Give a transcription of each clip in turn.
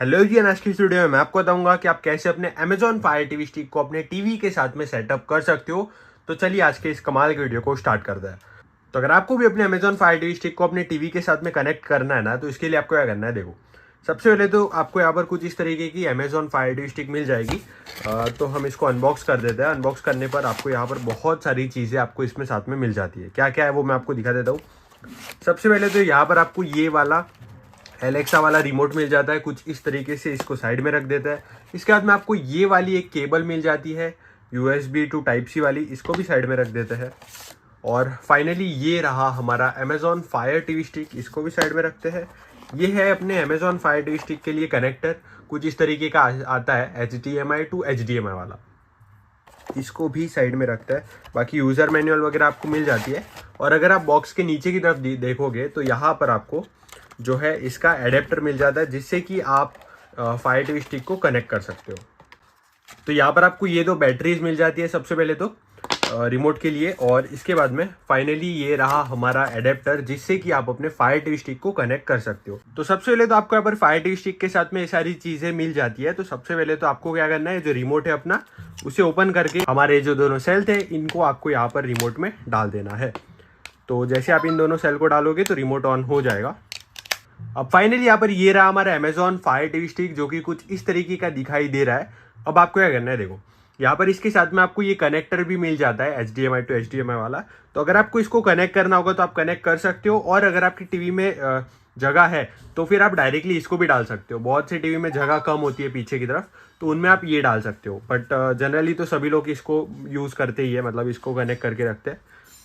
Hello जी, आज की इस वीडियो में मैं आपको बताऊंगा कि आप कैसे अपने Amazon Fire TV स्टिक को अपने टीवी के साथ में सेटअप कर सकते हो। तो चलिए आज के इस कमाल के वीडियो को स्टार्ट करते हैं। तो अगर आपको भी अपने Amazon Fire TV स्टिक को अपने टीवी के साथ में कनेक्ट करना है ना, तो इसके लिए आपको क्या करना है, देखो सबसे पहले तो आपको यहाँ पर कुछ इस तरीके की Amazon Fire TV स्टिक मिल जाएगी। तो हम इसको अनबॉक्स कर देते हैं। अनबॉक्स करने पर आपको यहाँ पर बहुत सारी चीज़ें आपको इसमें साथ में मिल जाती है। क्या क्या है वो मैं आपको दिखा देता हूँ। सबसे पहले तो यहाँ पर आपको ये वाला एलेक्सा वाला रिमोट मिल जाता है, कुछ इस तरीके से इसको साइड में रख देता है। इसके बाद में आपको ये वाली एक केबल मिल जाती है USB टू टाइप सी वाली, इसको भी साइड में रख देते हैं। और फाइनली ये रहा हमारा Amazon Fire TV स्टिक, इसको भी साइड में रखते हैं। ये है अपने Amazon Fire TV स्टिक के लिए कनेक्टर, कुछ इस तरीके का आता है HDMI टू HDMI वाला, इसको भी साइड में रखता है। बाकी यूज़र मैनुअल वगैरह आपको मिल जाती है। और अगर आप बॉक्स के नीचे की तरफ देखोगे तो यहाँ पर आपको जो है इसका एडेप्टर मिल जाता है, जिससे कि आप फायर टीवी स्टिक को कनेक्ट कर सकते हो। तो यहाँ पर आपको ये दो बैटरीज मिल जाती है, सबसे पहले तो रिमोट के लिए, और इसके बाद में फाइनली ये रहा हमारा एडेप्टर, जिससे कि आप अपने फायर टीवी स्टिक को कनेक्ट कर सकते हो। तो सबसे पहले तो आपको यहाँ पर फायर टीवी स्टिक के साथ में ये सारी चीज़ें मिल जाती है। तो सबसे पहले तो आपको क्या करना है, जो रिमोट है अपना, उसे ओपन करके हमारे जो दोनों सेल थे इनको आपको यहाँ पर रिमोट में डाल देना है। तो जैसे आप इन दोनों सेल को डालोगे तो रिमोट ऑन हो जाएगा। अब फाइनली यहाँ पर ये रहा हमारा Amazon Fire TV स्टिक, जो कि कुछ इस तरीके का दिखाई दे रहा है। अब आपको क्या करना है, देखो यहाँ पर इसके साथ में आपको ये कनेक्टर भी मिल जाता है HDMI टू HDMI वाला। तो अगर आपको इसको कनेक्ट करना होगा तो आप कनेक्ट कर सकते हो, और अगर आपकी टीवी में जगह है तो फिर आप डायरेक्टली इसको भी डाल सकते हो। बहुत से टीवी में जगह कम होती है पीछे की तरफ, तो उनमें आप ये डाल सकते हो। बट जनरली तो सभी लोग इसको यूज़ करते ही है, मतलब इसको कनेक्ट करके रखते हैं।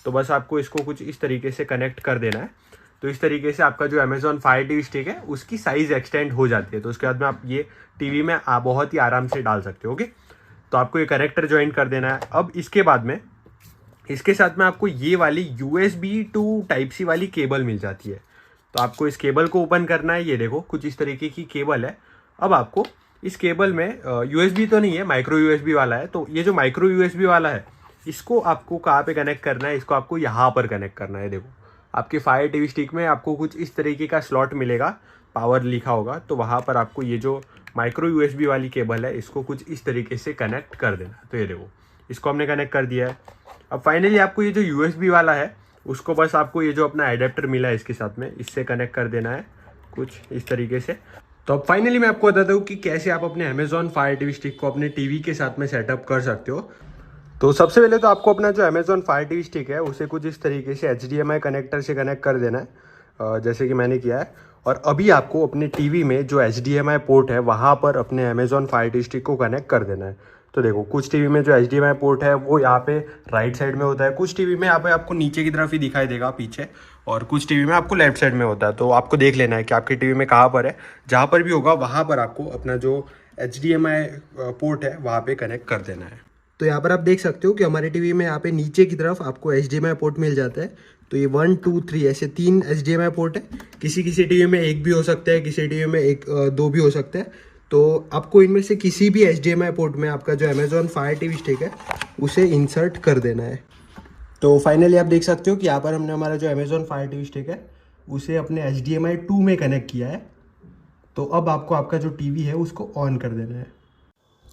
तो बस आपको इसको कुछ इस तरीके से कनेक्ट कर देना है। तो इस तरीके से आपका जो Amazon Fire TV स्टिक है उसकी साइज़ एक्सटेंड हो जाती है। तो उसके बाद में आप ये टीवी में बहुत ही आराम से डाल सकते हो। ओके, तो आपको ये कनेक्टर ज्वाइन कर देना है। अब इसके बाद में इसके साथ में आपको ये वाली USB टू टाइप सी वाली केबल मिल जाती है। तो आपको इस केबल को ओपन करना है। ये देखो कुछ इस तरीके की केबल है। अब आपको इस केबल में USB तो नहीं है, माइक्रो USB वाला है। तो ये जो माइक्रो USB वाला है, इसको आपको कहाँ पे कनेक्ट करना है, इसको आपको यहाँ पर कनेक्ट करना है। देखो आपके फायर टीवी स्टिक में आपको कुछ इस तरीके का स्लॉट मिलेगा, पावर लिखा होगा, तो वहाँ पर आपको ये जो माइक्रो USB वाली केबल है इसको कुछ इस तरीके से कनेक्ट कर देना। तो ये देखो इसको हमने कनेक्ट कर दिया है। अब फाइनली आपको ये जो USB वाला है उसको बस आपको ये जो अपना एडेप्टर मिला है इसके साथ में, इससे कनेक्ट कर देना है कुछ इस तरीके से। तो अब फाइनली मैं आपको बताता हूँ कि कैसे आप अपने Amazon Fire TV स्टिक को अपने टीवी के साथ में सेटअप कर सकते हो। तो सबसे पहले तो आपको अपना जो Amazon Fire TV स्टिक है उसे कुछ इस तरीके से HDMI कनेक्टर से कनेक्ट कर देना है, जैसे कि मैंने किया है। और अभी आपको अपने टीवी में जो HDMI पोर्ट है वहाँ पर अपने Amazon Fire TV स्टिक को कनेक्ट कर देना है। तो देखो कुछ टीवी में जो HDMI पोर्ट है वो यहाँ पे राइट साइड में होता है, कुछ टीवी में यहाँ पे आपको नीचे की तरफ ही दिखाई देगा पीछे, और कुछ टीवी में आपको लेफ्ट साइड में होता है। तो आपको देख लेना है कि आपकी टीवी में कहाँ पर है। जहाँ पर भी होगा वहाँ पर आपको अपना जो HDMI पोर्ट है वहाँ पे कनेक्ट कर देना है। तो यहाँ पर आप देख सकते हो कि हमारे टीवी में यहाँ पे नीचे की तरफ आपको HDMI पोर्ट मिल जाता है। तो ये 1 2 3 ऐसे 3 HDMI पोर्ट है। किसी किसी टीवी में एक भी हो सकता है, किसी टीवी में एक दो भी हो सकता है। तो आपको इनमें से किसी भी HDMI पोर्ट में आपका जो Amazon Fire TV स्टिक है उसे इंसर्ट कर देना है। तो फाइनली आप देख सकते हो कि यहाँ पर हमने हमारा जो Amazon Fire TV स्टिक है उसे अपने HDMI 2 में कनेक्ट किया है। तो अब आपको आपका जो टीवी है उसको ऑन कर देना है,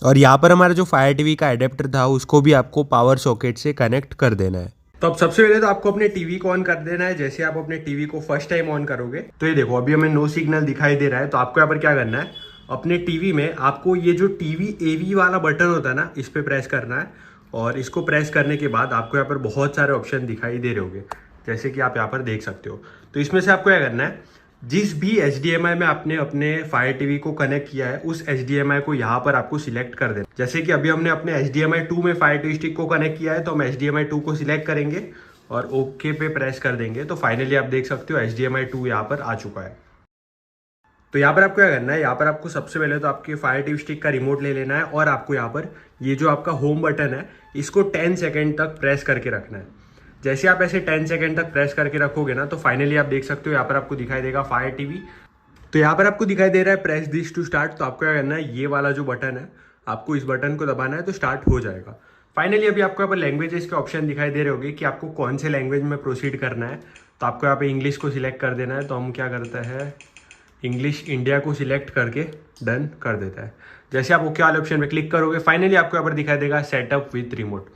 और यहाँ पर हमारा जो फायर टीवी का एडेप्टर था उसको भी आपको पावर सॉकेट से कनेक्ट कर देना है। तो अब सबसे पहले तो आपको अपने टीवी को ऑन कर देना है। जैसे आप अपने टीवी को फर्स्ट टाइम ऑन करोगे तो ये देखो अभी हमें नो सिग्नल दिखाई दे रहा है। तो आपको यहाँ पर क्या करना है, अपने टीवी में आपको ये जो टीवी AV वाला बटन होता है ना, इस पर प्रेस करना है। और इसको प्रेस करने के बाद आपको यहाँ पर बहुत सारे ऑप्शन दिखाई दे रहे होंगे, जैसे कि आप यहाँ पर देख सकते हो। तो इसमें से आपको क्या करना है, जिस भी HDMI में आपने अपने फायर टीवी को कनेक्ट किया है उस HDMI को यहाँ पर आपको सिलेक्ट कर देना। जैसे कि अभी हमने अपने HDMI 2 में फायर टीवी स्टिक को कनेक्ट किया है, तो हम HDMI 2 को सिलेक्ट करेंगे और ओके पे प्रेस कर देंगे। तो फाइनली आप देख सकते हो HDMI 2 यहाँ पर आ चुका है। तो यहाँ पर आपको क्या करना है, यहाँ पर आपको सबसे पहले तो आपके फायर टीवी स्टिक का रिमोट ले लेना है, और आपको यहाँ पर ये जो आपका होम बटन है इसको 10 सेकेंड तक प्रेस करके रखना है। जैसे आप ऐसे 10 सेकेंड तक प्रेस करके रखोगे ना, तो फाइनली आप देख सकते हो यहाँ पर आपको दिखाई देगा फायर टीवी। तो यहाँ पर आपको दिखाई दे रहा है प्रेस दिस टू स्टार्ट। तो आपको क्या करना है, ये वाला जो बटन है आपको इस बटन को दबाना है तो स्टार्ट हो जाएगा। फाइनली अभी आपको यहाँ पर लैंग्वेजेस के ऑप्शन दिखाई दे रहे होंगे कि आपको कौन से लैंग्वेज में प्रोसीड करना है। तो आपको यहाँ पे इंग्लिश को सिलेक्ट कर देना है। तो हम क्या करते हैं, इंग्लिश इंडिया को सिलेक्ट करके डन कर देता है। जैसे आप ओके वाले ऑप्शन पे क्लिक करोगे फाइनली आपको यहाँ पर दिखाई देगा सेटअप विथ रिमोट।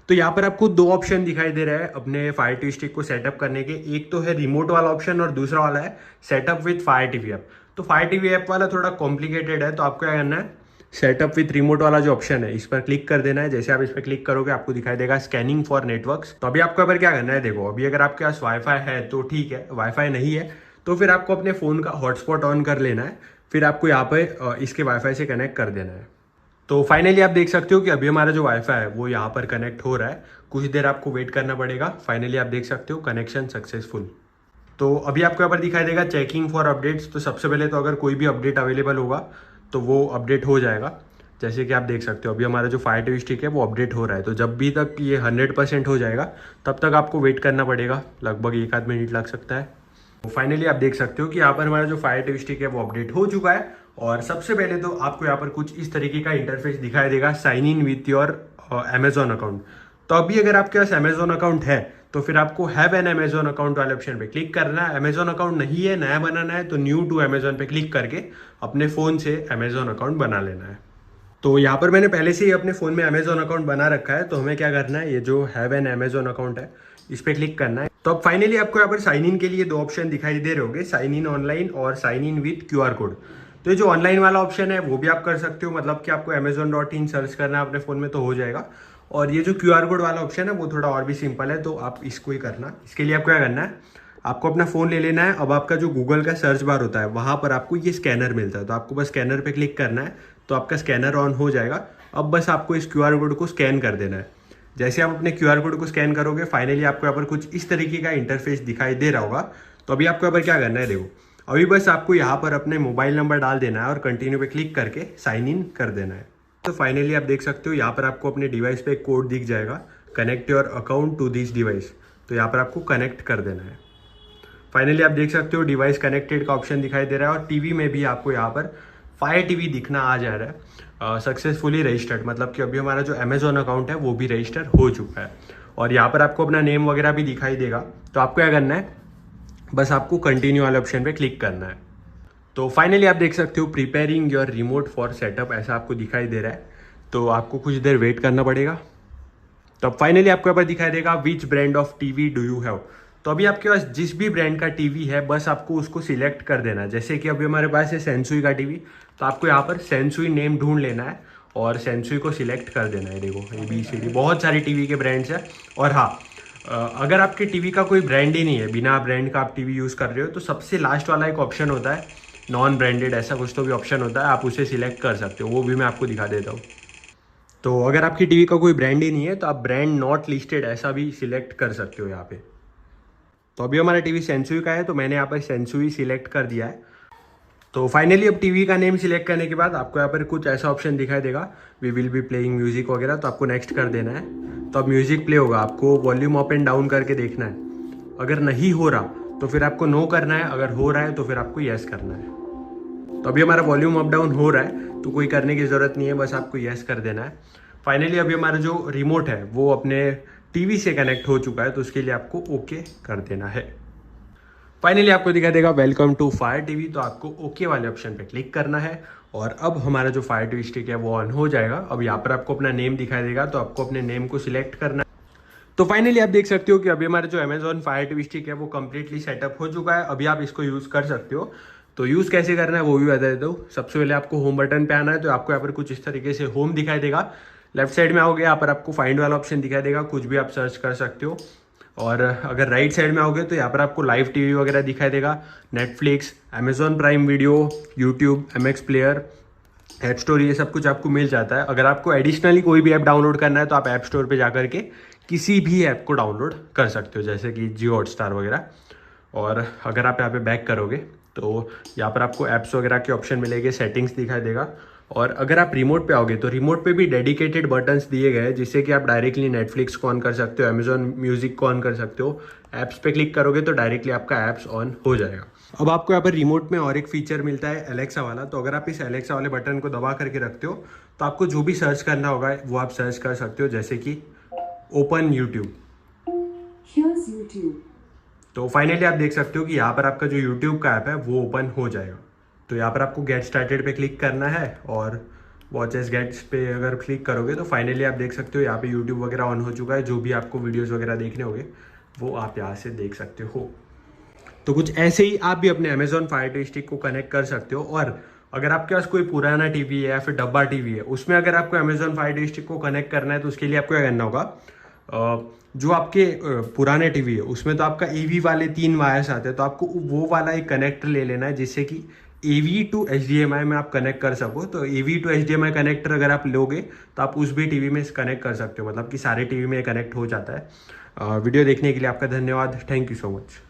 तो यहाँ पर आपको दो ऑप्शन दिखाई दे रहा है अपने फायर टीवी स्टिक को सेटअप करने के, एक तो है रिमोट वाला ऑप्शन और दूसरा वाला है setup with fire TV app. तो फायर टीवी ऐप वाला थोड़ा कॉम्प्लिकेटेड है, तो आपको क्या करना है सेटअप विथ रिमोट वाला जो ऑप्शन है इस पर क्लिक कर देना है। जैसे आप इस पर क्लिक करोगे आपको दिखाई देगा स्कैनिंग फॉर नेटवर्क्स। तो अभी आपको यहाँ पर क्या करना है, देखो अभी अगर आपके पास वाईफाई है तो ठीक है, वाईफाई नहीं है तो फिर आपको अपने फ़ोन का हॉटस्पॉट ऑन कर लेना है, फिर आपको यहाँ पे इसके वाईफाई से कनेक्ट कर देना है। तो फाइनली आप देख सकते हो कि अभी हमारा जो वाईफाई है वो यहाँ पर कनेक्ट हो रहा है, कुछ देर आपको वेट करना पड़ेगा। फाइनली आप देख सकते हो कनेक्शन सक्सेसफुल। तो अभी आपको यहाँ पर दिखाई देगा चेकिंग फॉर अपडेट्स। तो सबसे पहले तो अगर कोई भी अपडेट अवेलेबल होगा तो वो अपडेट हो जाएगा। जैसे कि आप देख सकते हो अभी हमारा जो फायर टीवी स्टिक है वो अपडेट हो रहा है। तो जब भी तक ये 100% हो जाएगा तब तक आपको वेट करना पड़ेगा, लगभग 1 आध मिनट लग सकता है। तो फाइनली आप देख सकते हो कि यहाँ पर हमारा जो फायर टीवी स्टिक है वो अपडेट हो चुका है। और सबसे पहले तो आपको यहाँ पर कुछ इस तरीके का इंटरफेस दिखाई देगा, sign in with your Amazon account. तो अभी अगर आपके पास अमेजोन अकाउंट है तो फिर आपको हैव एन अमेजोन अकाउंट वाले ऑप्शन पे क्लिक करना है। अमेजोन अकाउंट नहीं है, नया बनाना है, तो न्यू टू अमेजोन पे क्लिक करके अपने फ़ोन से अमेजोन अकाउंट बना लेना है। तो यहाँ पर मैंने पहले से ही अपने फ़ोन में अमेजोन अकाउंट बना रखा है, तो हमें क्या करना है, ये जो हैव एन अमेजोन अकाउंट है इस पर क्लिक करना है। तो अब फाइनली आपको यहाँ पर साइन इन के लिए दो ऑप्शन दिखाई दे रहे होंगे, साइन इन ऑनलाइन और sign in with QR code. तो ये जो ऑनलाइन वाला ऑप्शन है वो भी आप कर सकते हो, मतलब कि आपको amazon.in सर्च करना है अपने फ़ोन में तो हो जाएगा। और ये जो QR कोड वाला ऑप्शन है वो थोड़ा और भी सिंपल है, तो आप इसको ही करना। इसके लिए आपको क्या करना है, आपको अपना फ़ोन ले लेना है। अब आपका जो गूगल का सर्च बार होता है वहाँ पर आपको ये स्कैनर मिलता है, तो आपको बस स्कैनर पे क्लिक करना है, तो आपका स्कैनर ऑन हो जाएगा। अब बस आपको इस QR कोड को स्कैन कर देना है। जैसे आप अपने QR कोड को स्कैन करोगे फाइनली आपको यहाँ पर कुछ इस तरीके का इंटरफेस दिखाई दे रहा होगा। तो अभी आपको यहाँ पर क्या करना है, देखो अभी बस आपको यहाँ पर अपने मोबाइल नंबर डाल देना है और कंटिन्यू पे क्लिक करके साइन इन कर देना है। तो फाइनली आप देख सकते हो यहाँ पर आपको अपने डिवाइस पे एक कोड दिख जाएगा, connect your account to this device. तो यहाँ पर आपको कनेक्ट कर देना है। फाइनली आप देख सकते हो डिवाइस कनेक्टेड का ऑप्शन दिखाई दे रहा है और टीवी में भी आपको यहाँ पर फायर टीवी दिखना आ जा रहा है, सक्सेसफुली रजिस्टर्ड, मतलब कि अभी हमारा जो अमेजोन अकाउंट है वो भी रजिस्टर हो चुका है। और यहाँ पर आपको अपना नेम वगैरह भी दिखाई देगा। तो आपको क्या करना है, बस आपको कंटिन्यू वाले ऑप्शन पे क्लिक करना है। तो फाइनली आप देख सकते हो preparing your remote for setup ऐसा आपको दिखाई दे रहा है, तो आपको कुछ देर वेट करना पड़ेगा। तो अब फाइनली आपको यहाँ पर दिखाई देगा which brand of TV do you have. तो अभी आपके पास जिस भी ब्रांड का टीवी है बस आपको उसको सिलेक्ट कर देना है। जैसे कि अभी हमारे पास है सेंसुई का टीवी, तो आपको यहाँ पर सेंसुई नेम ढूंढ लेना है और सेंसुई को सिलेक्ट कर देना है। देखो ABCD बहुत सारी टीवी के ब्रांड्स हैं। और हाँ, अगर आपके टीवी का कोई ब्रांड ही नहीं है, बिना ब्रांड का आप टीवी यूज़ कर रहे हो, तो सबसे लास्ट वाला एक ऑप्शन होता है नॉन ब्रांडेड, ऐसा कुछ तो भी ऑप्शन होता है, आप उसे सिलेक्ट कर सकते हो, वो भी मैं आपको दिखा देता हूँ। तो अगर आपकी टीवी का कोई ब्रांड ही नहीं है तो आप ब्रांड नॉट लिस्टेड ऐसा भी सिलेक्ट कर सकते हो यहाँ पे। तो अभी हमारा टीवी सेंसुई का है, तो मैंने यहाँ पर सेंसुई सिलेक्ट कर दिया है। तो फाइनली अब टीवी का नेम सिलेक्ट करने के बाद आपको यहाँ पर कुछ ऐसा ऑप्शन दिखाई देगा, we will be playing music वगैरह, तो आपको नेक्स्ट कर देना है। तो अब म्यूजिक प्ले होगा, आपको वॉल्यूम अप एंड डाउन करके देखना है। अगर नहीं हो रहा तो फिर आपको नो करना है, अगर हो रहा है तो फिर आपको येस करना है। तो अभी हमारा वॉल्यूम अप डाउन हो रहा है, तो कोई करने की ज़रूरत नहीं है, बस आपको येस कर देना है। फाइनली अभी हमारा जो रिमोट है वो अपने टीवी से कनेक्ट हो चुका है, तो उसके लिए आपको ओके कर देना है। फाइनली आपको दिखा देगा वेलकम टू फायर टीवी, तो आपको ओके वाले ऑप्शन पे क्लिक करना है और अब हमारा जो फायर टीवी स्टिक है वो ऑन हो जाएगा। अब यहाँ पर आपको अपना नेम दिखाई देगा, तो आपको अपने नेम को सिलेक्ट करना है। तो फाइनली आप देख सकते हो कि अभी हमारा जो अमेजॉन फायर टीवी स्टिक है वो कम्प्लीटली सेटअप हो चुका है। अभी आप इसको यूज़ कर सकते हो। तो यूज़ कैसे करना है वो भी बता देता हूँ। सबसे पहले आपको होम बटन पे आना है, तो आपको यहाँ पर कुछ इस तरीके से होम दिखाई देगा। लेफ्ट साइड में आओगे, यहाँ पर आपको फाइंड वाला ऑप्शन दिखाई देगा, कुछ भी आप सर्च कर सकते हो। और अगर राइट साइड में आओगे तो यहाँ पर आपको लाइव टीवी वगैरह दिखाई देगा, Netflix, Amazon prime video, YouTube, MX player, app store, ये सब कुछ आपको मिल जाता है। अगर आपको एडिशनली कोई भी ऐप डाउनलोड करना है तो आप ऐप स्टोर पे जाकर के किसी भी ऐप को डाउनलोड कर सकते हो, जैसे कि जियो हॉटस्टार वगैरह। और अगर आप यहाँ पे बैक करोगे तो यहाँ पर आपको ऐप्स वगैरह के ऑप्शन मिलेंगे, सेटिंग्स दिखाई देगा। और अगर आप रिमोट पे आओगे तो रिमोट पे भी डेडिकेटेड बटन्स दिए गए हैं, जिससे कि आप डायरेक्टली नेटफ्लिक्स को ऑन कर सकते हो, अमेजॉन म्यूजिक को ऑन कर सकते हो। ऐप्स पे क्लिक करोगे तो डायरेक्टली आपका ऐप्स ऑन हो जाएगा। अब आपको यहाँ पर रिमोट में और एक फीचर मिलता है एलेक्सा वाला। तो अगर आप इस एलेक्सा वाले बटन को दबा करके रखते हो तो आपको जो भी सर्च करना होगा वो आप सर्च कर सकते हो, जैसे कि ओपन यूट्यूब। तो फाइनली आप देख सकते हो कि यहाँ पर आपका जो यूट्यूब का ऐप है वो ओपन हो जाएगा। तो यहाँ पर आपको गेट स्टार्टेड पे क्लिक करना है और वॉच एज गेट्स पे अगर क्लिक करोगे तो फाइनली आप देख सकते हो यहाँ पे यूट्यूब वगैरह ऑन हो चुका है। जो भी आपको वीडियोस वगैरह देखने होंगे वो आप यहाँ से देख सकते हो। तो कुछ ऐसे ही आप भी अपने Amazon Fire TV स्टिक को कनेक्ट कर सकते हो। और अगर आपके पास कोई पुराना टीवी है या फिर डब्बा टीवी है, उसमें अगर आपको Amazon Fire TV स्टिक को कनेक्ट करना है तो उसके लिए आपको क्या करना होगा, जो आपके पुराने टीवी है उसमें तो आपका AV वाले 3 वायर्स आते हैं, तो आपको वो वाला एक कनेक्टर ले लेना है जिससे कि AV टू HDMI में आप कनेक्ट कर सको। तो AV टू HDMI कनेक्टर अगर आप लोगे तो आप उस भी टीवी में कनेक्ट कर सकते हो, मतलब कि सारे टीवी में कनेक्ट हो जाता है। वीडियो देखने के लिए आपका धन्यवाद। Thank you so much.